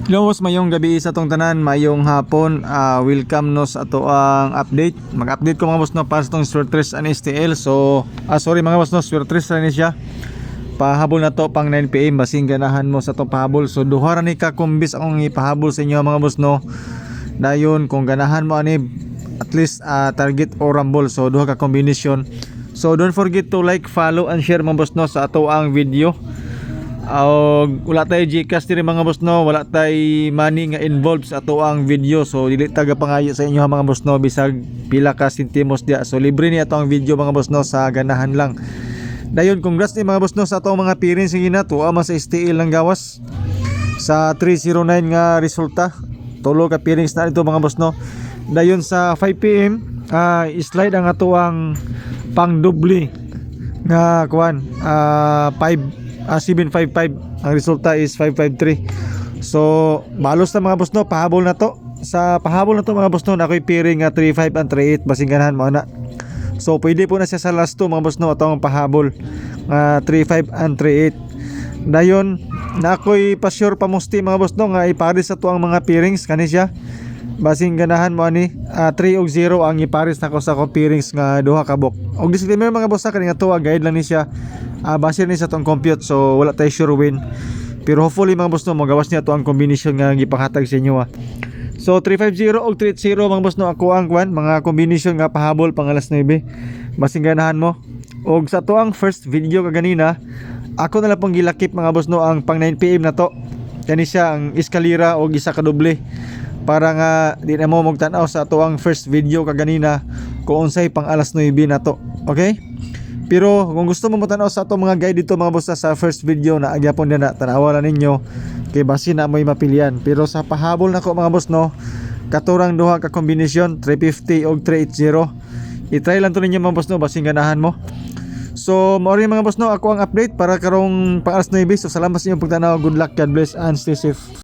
Hello boss, mayong gabi sa tong tanan, mayong hapon. Welcome no sa ato ang update. Mag-update ko mga boss no para sa tong Swertres and STL. So, sorry mga boss no, Swertres na ni siya. Pahabol na to pang 9 PM, basing ganahan mo sa tong pahabol. So, duha ra ni ka kumbis akong ipahabol sa inyo mga boss no. Dayon kung ganahan mo ani at least target or rumble. So, duha ka combination. So, don't forget to like, follow and share mga boss no sa ato ang video. Wala tayo Gcash diri mga boss no, wala tay money nga involved sa ato ang video. So dili taga pangayo sa inyo ha mga boss no, bisag pila ka sentimos dia. So libre ni ato ang video mga boss no, sa ganahan lang. Dayon congrats ni mga boss no sa ato mga parents nga ginato ama sa STL lang gawas sa 309 nga resulta. Tulo ka parents na ito mga boss no. Dayon sa 5 PM slide ang ato ang pang doble nga kuan 755, ang resulta is 553. So balos na mga boss no, pahabol na to. Sa pahabol na to mga boss no, ako'y pairing 35 and 38, basing ganahan mo na. So pwede po na siya sa last 2 mga boss no, atong pahabol 35 and 38. Dayon na ako'y pa sure pamusti mga boss no nga ipares sa to ang mga pairings kani siya. Basing ganahan mo ani 3 og 0 ang ipares nako sa akong pairings nga duha ka bok. Og disclaimer mga boss, kani nga to guide lang ni siya. Base ni sa tong compute, so wala tay sure win. Pero hopefully mga boss no, magawas niya to ang combination nga gipanghatag sa inyo So 350 og 380 mga boss no, ako ang kwan mga combination nga pahabol pang alas 9. Basing ganahan mo. Og sa to ang first video kaganina, ako na lang pong gilakip mga boss no ang pang 9 PM na to. Kani siya ang eskalera og isa ka doble. Para nga di na mo magtan-aw sa to ang first video kaganina kung unsay pang alas 9 na to. Okay? Pero kung gusto mo matanaw sa itong mga guide dito mga boss sa first video na agyapon na tanawa na ninyo kay basi na mo'y mapilian. Pero sa pahabol nako mga boss no, katurang duha ka kombinasyon 350 og 380. I-try lang to ninyo mga boss no, basing ganahan mo. So mao rin mga boss no, ako ang update para karong pang alas 9. So salamat sa inyong pagtanaw, good luck, God bless and stay safe.